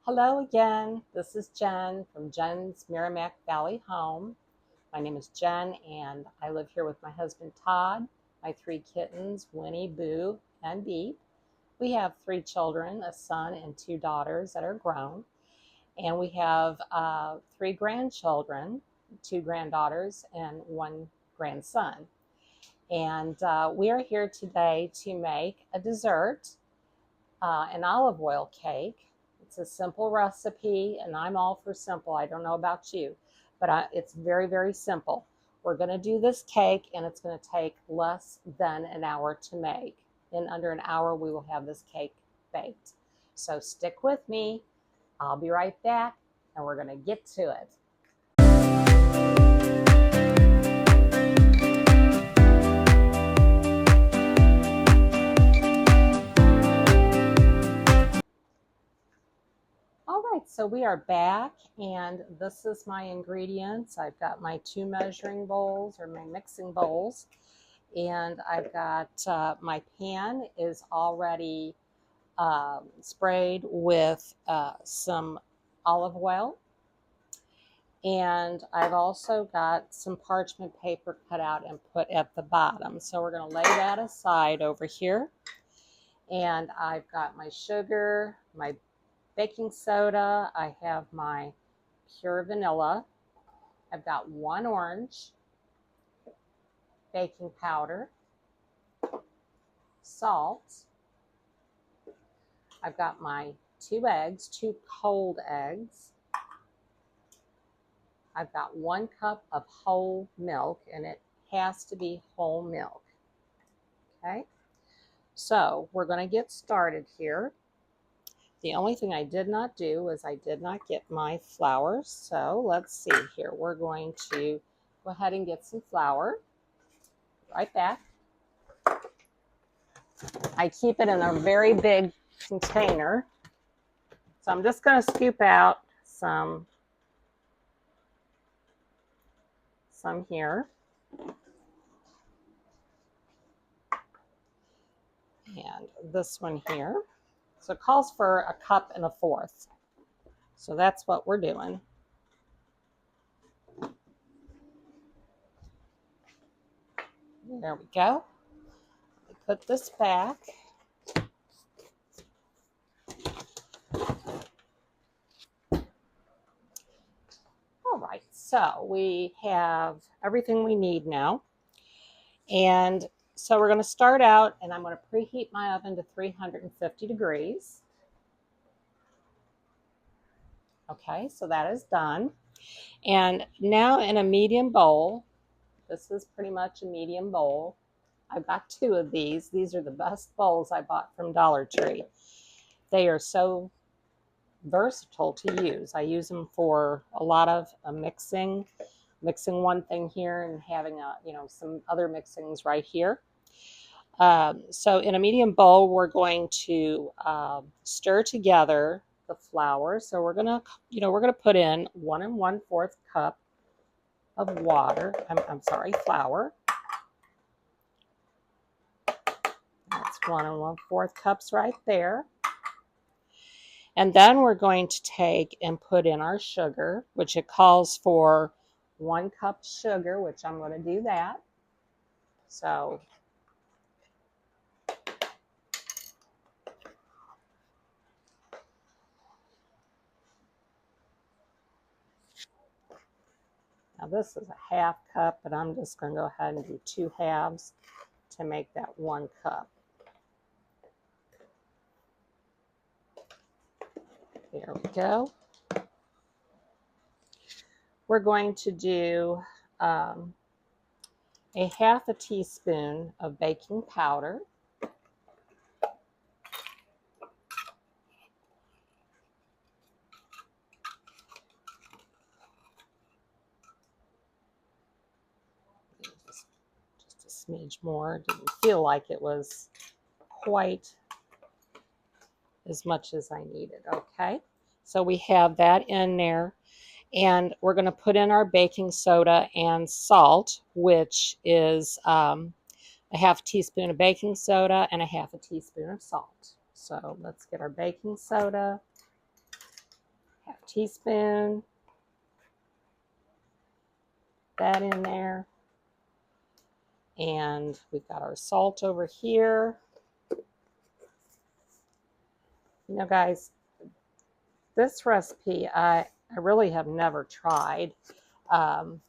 Hello again. This is Jen from Jen's Merrimack Valley Home. My name is Jen and I live here with my husband Todd, my three kittens, Winnie, Boo, and Beep. We have three children, a son and two daughters that are grown. And we have three grandchildren, two granddaughters and one grandson. And we are here today to make a dessert, an olive oil cake. It's a simple recipe, and I'm all for simple. I don't know about you, but it's very, very simple. We're going to do this cake, and it's going to take less than an hour to make. In under an hour, we will have this cake baked. So stick with me. I'll be right back, and we're going to get to it. All right, so we are back, and this is my ingredients. I've got my two measuring bowls or my mixing bowls, and I've got my pan is already sprayed with some olive oil, and I've also got some parchment paper cut out and put at the bottom. So we're going to lay that aside over here, and I've got my sugar, my baking soda, I have my pure vanilla, I've got one orange, baking powder, salt, I've got my two eggs, two cold eggs, I've got 1 cup of whole milk, and it has to be whole milk. Okay, so we're going to get started here. The only thing I did not do is I did not get my flour. So let's see here. We're going to go ahead and get some flour. Right back. I keep it in a very big container. So I'm just going to scoop out some here. And this one here. So it calls for 1.25 cups. So that's what we're doing. There we go. Put this back. All right, so we have everything we need now. And so we're going to start out, and I'm going to preheat my oven to 350 degrees. Okay, so that is done. And now in a medium bowl, this is pretty much a medium bowl. I've got two of these. These are the best bowls I bought from Dollar Tree. They are so versatile to use. I use them for a lot of mixing one thing here and having some other mixings right here. So in a medium bowl, we're going to stir together the flour. So we're gonna put in 1 1/4 cup of water. I'm sorry, flour. That's 1 1/4 cups right there. And then we're going to take and put in our sugar, which it calls for 1 cup sugar, which I'm going to do that. So now this is a 1/2 cup, but I'm just going to go ahead and do 2 halves to make that 1 cup. There we go. We're going to do a 1/2 teaspoon of baking powder. Just a smidge more. Didn't feel like it was quite as much as I needed. Okay, so we have that in there, and we're going to put in our baking soda and salt, which is a 1/2 teaspoon of baking soda and a 1/2 teaspoon of salt. So let's get our baking soda. Half teaspoon. That in there. And we've got our salt over here. You know, guys, this recipe I really have never tried. I've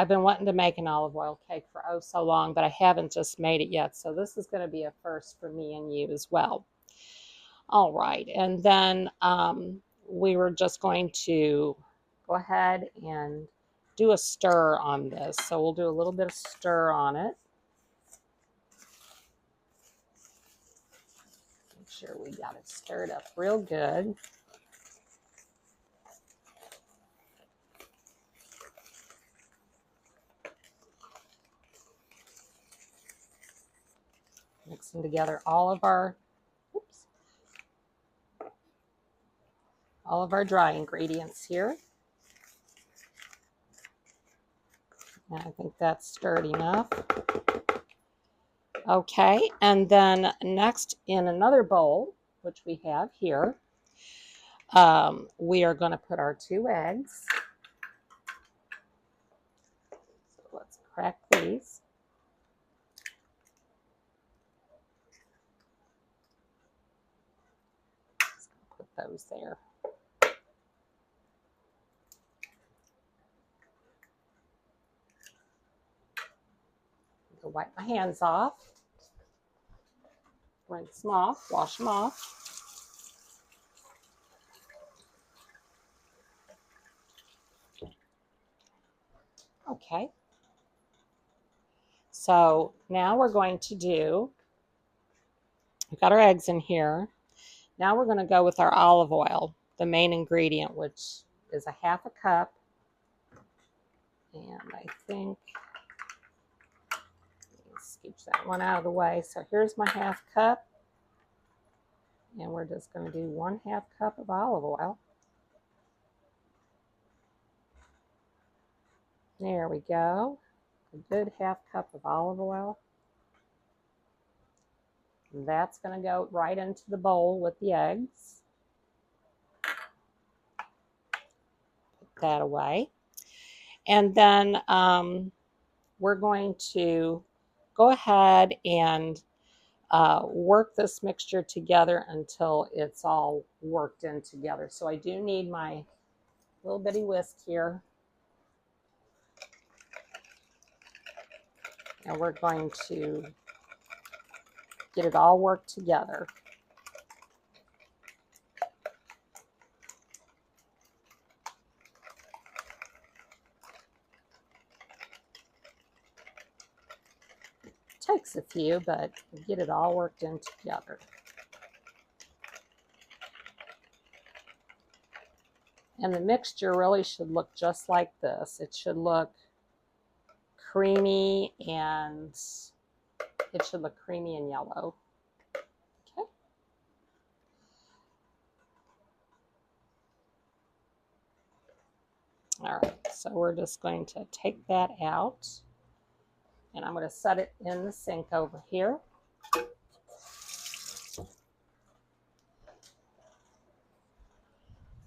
been wanting to make an olive oil cake for oh so long, but I haven't just made it yet. So this is going to be a first for me and you as well. All right, and then we were just going to go ahead and do a stir on this. So we'll do a little bit of stir on it. Make sure we got it stirred up real good. Mixing together all of our dry ingredients here. And I think that's stirred enough. Okay, and then next in another bowl, which we have here, we are going to put our 2 eggs. So let's crack these. Just going to put those there. I'll wipe my hands off. Rinse them off, wash them off. Okay. So now we're going to do, we've got our eggs in here. Now we're going to go with our olive oil, the main ingredient, which is a 1/2 cup. And I think, scooch that one out of the way. So here's my 1/2 cup. And we're just going to do 1/2 cup of olive oil. There we go. A good 1/2 cup of olive oil. And that's going to go right into the bowl with the eggs. Put that away. And then we're going to go ahead and work this mixture together until it's all worked in together. So I do need my little bitty whisk here. And we're going to get it all worked together. Takes a few, but get it all worked in together. And the mixture really should look just like this. It should look creamy, and it should look creamy and yellow. Okay. All right, so we're just going to take that out. And I'm going to set it in the sink over here.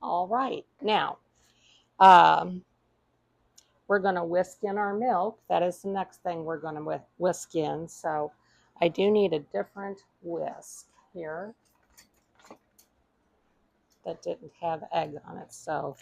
All right, now we're going to whisk in our milk. That is the next thing we're going to whisk in. So I do need a different whisk here that didn't have egg on it. So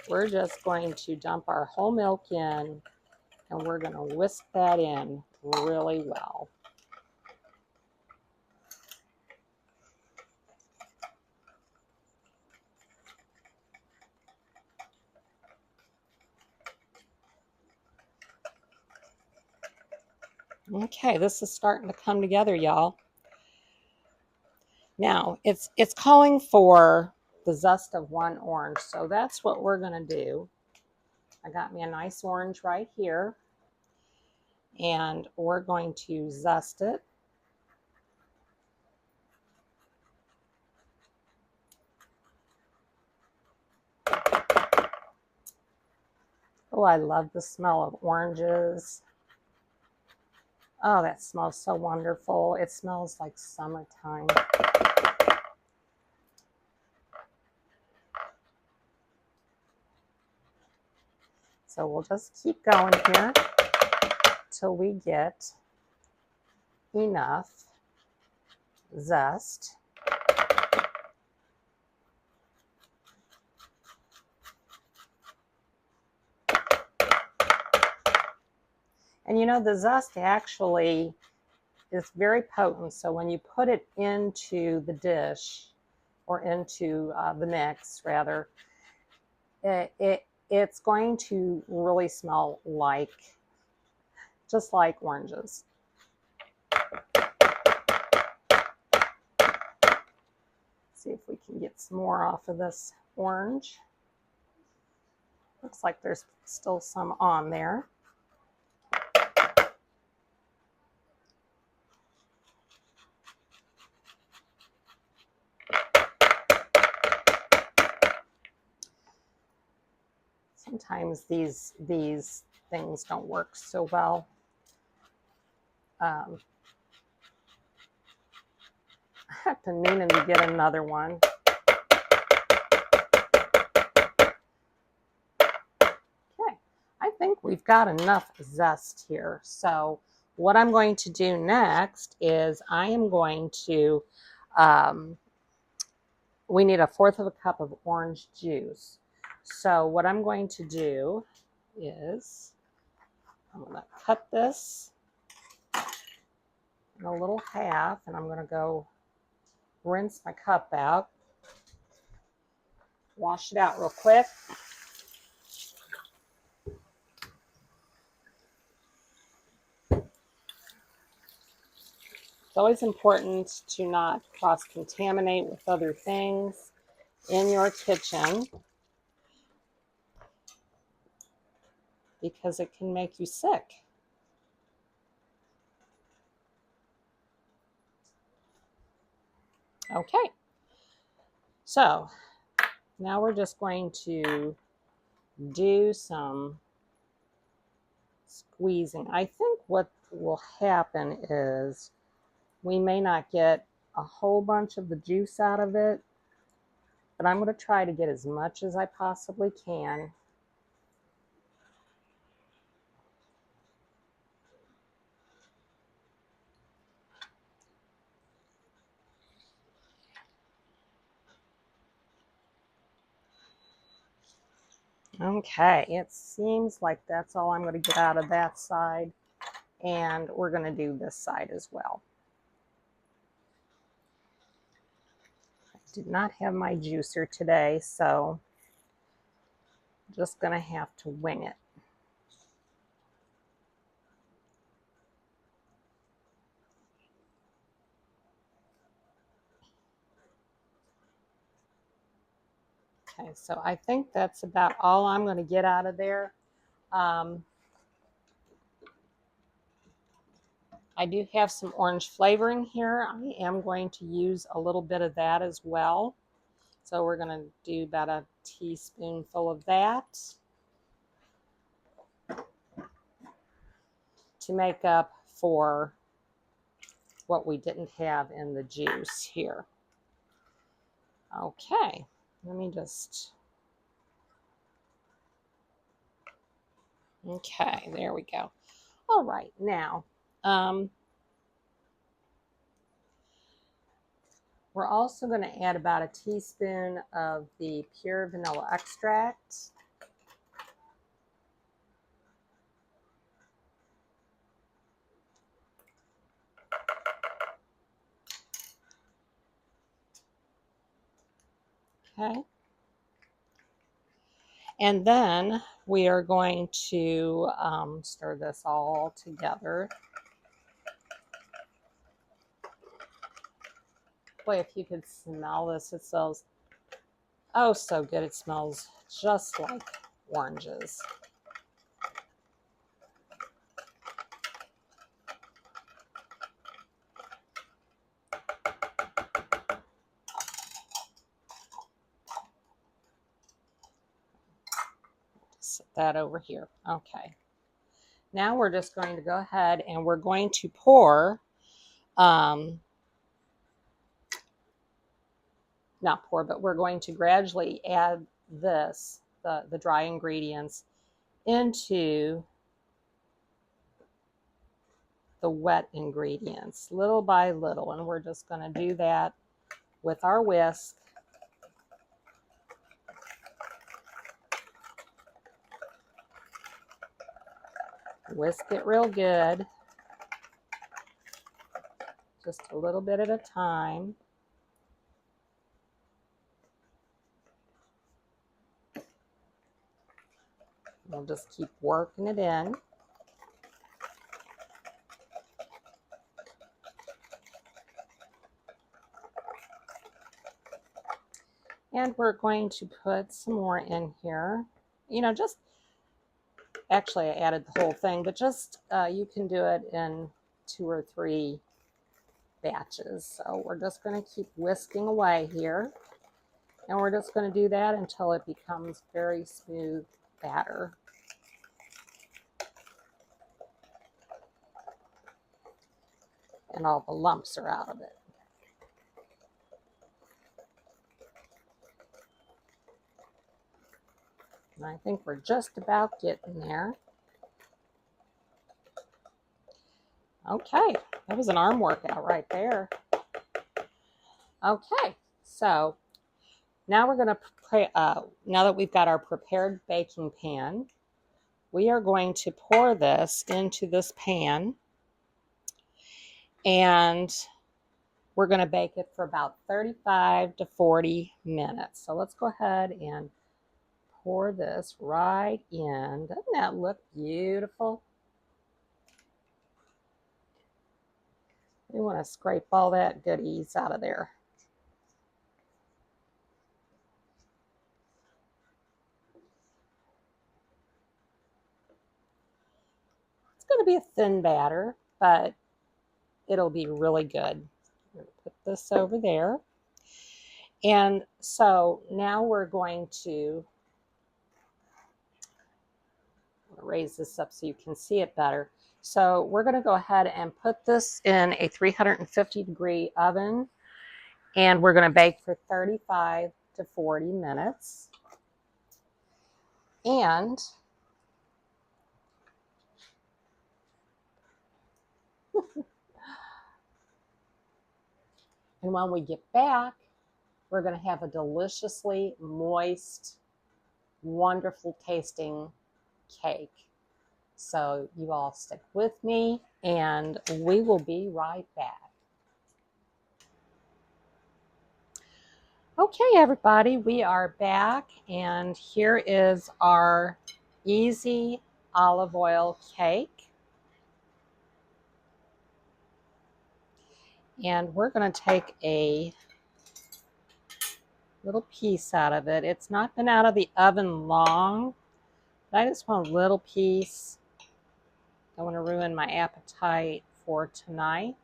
we're just going to dump our whole milk in, and we're going to whisk that in really well. Okay, this is starting to come together, y'all. Now, it's calling for the zest of 1 orange, so that's what we're going to do. I got me a nice orange right here, and we're going to zest it. Oh, I love the smell of oranges. Oh, that smells so wonderful. It smells like summertime. So we'll just keep going here till we get enough zest. And you know, the zest actually is very potent. So when you put it into the dish, or into the mix rather, it's going to really smell like, just like oranges. See if we can get some more off of this orange. Looks like there's still some on there. Sometimes these things don't work so well. I have been meaning to get another one. Okay, I think we've got enough zest here. So what I'm going to do next is I am going to, we need 1/4 cup of orange juice. So what I'm going to do is I'm going to cut this in a little half, and I'm going to go rinse my cup out, wash it out real quick. It's always important to not cross-contaminate with other things in your kitchen, because it can make you sick. Okay, so now we're just going to do some squeezing. I think what will happen is we may not get a whole bunch of the juice out of it, but I'm going to try to get as much as I possibly can. Okay, it seems like that's all I'm going to get out of that side, and we're going to do this side as well. I did not have my juicer today, so I'm just going to have to wing it. Okay, so I think that's about all I'm going to get out of there. I do have some orange flavoring here. I am going to use a little bit of that as well. So we're going to do about a teaspoonful of that to make up for what we didn't have in the juice here. Okay, let me just, okay, there we go. All right, now, we're also going to add about a teaspoon of the pure vanilla extract. Okay. And then we are going to stir this all together. Boy, if you could smell this, it smells, oh, so good. It smells just like oranges. Set that over here. Okay. Now we're just going to go ahead and we're going to pour, not pour, but we're going to gradually add this, the dry ingredients, into the wet ingredients little by little, and we're just going to do that with our whisk. Whisk it real good, just a little bit at a time. We'll just keep working it in. And we're going to put some more in here. You know, just, actually I added the whole thing, but just, you can do it in 2 or 3 batches. So we're just going to keep whisking away here. And we're just going to do that until it becomes very smooth batter. And all the lumps are out of it. And I think we're just about getting there. Okay, that was an arm workout right there. Okay, so now we're going to, now that we've got our prepared baking pan, we are going to pour this into this pan, and we're going to bake it for about 35 to 40 minutes. So let's go ahead and pour this right in. Doesn't that look beautiful? We want to scrape all that goodies out of there. It's going to be a thin batter, but it'll be really good. I'm going to put this over there. And so now we're going to raise this up so you can see it better. So we're going to go ahead and put this in a 350-degree oven, and we're going to bake for 35 to 40 minutes. And when we get back, we're going to have a deliciously moist, wonderful tasting cake. So you all stick with me, and we will be right back. Okay, everybody, we are back, and here is our easy olive oil cake. And we're going to take a little piece out of it. It's not been out of the oven long, but I just want a little piece. I want to ruin my appetite for tonight.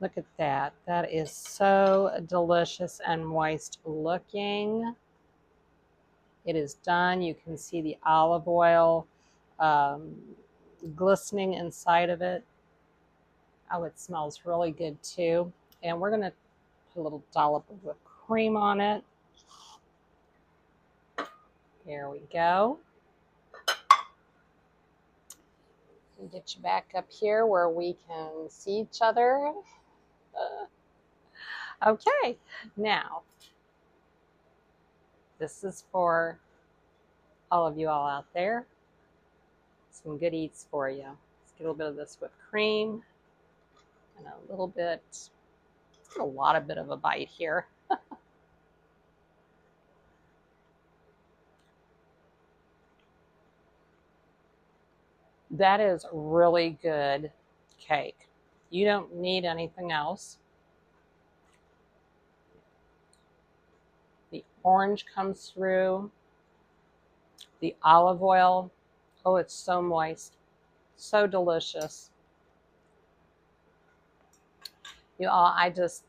Look at that. That is so delicious and moist looking. It is done. You can see the olive oil glistening inside of it. Oh, it smells really good too. And we're going to put a little dollop of whipped cream on it. There we go. Get you back up here where we can see each other. Okay, now this is for all of you all out there. Some good eats for you. Let's get a little bit of this whipped cream and a little bit, let's get a bit of a bite here. That is really good cake. You don't need anything else. The orange comes through. The olive oil, oh, it's so moist, so delicious. You all, I just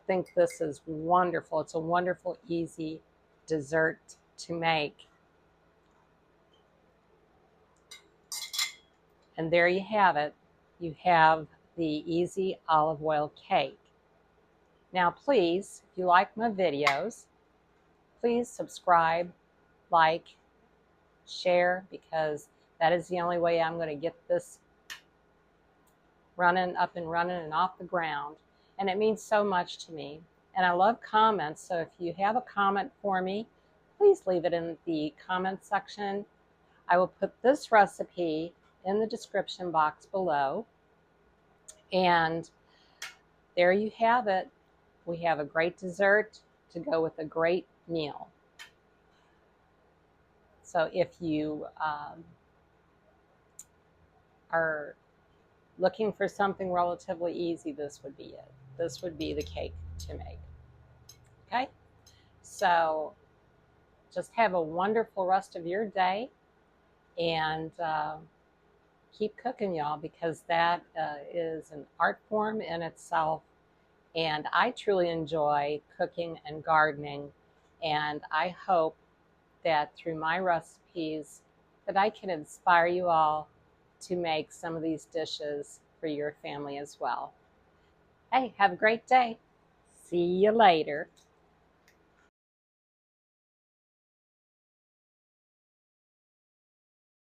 think this is wonderful. It's a wonderful, easy dessert to make. And there you have it. You have the easy olive oil cake. Now, please, if you like my videos, please subscribe, like, share, because that is the only way I'm going to get this running, up and running and off the ground. And it means so much to me. And I love comments, so if you have a comment for me, please leave it in the comment section. I will put this recipe in the description box below. And there you have it. We have a great dessert to go with a great meal. So if you are looking for something relatively easy, this would be it. This would be the cake to make. Okay? So just have a wonderful rest of your day, and keep cooking, y'all, because that is an art form in itself. And I truly enjoy cooking and gardening, and I hope that through my recipes that I can inspire you all to make some of these dishes for your family as well. Hey, have a great day. See you later.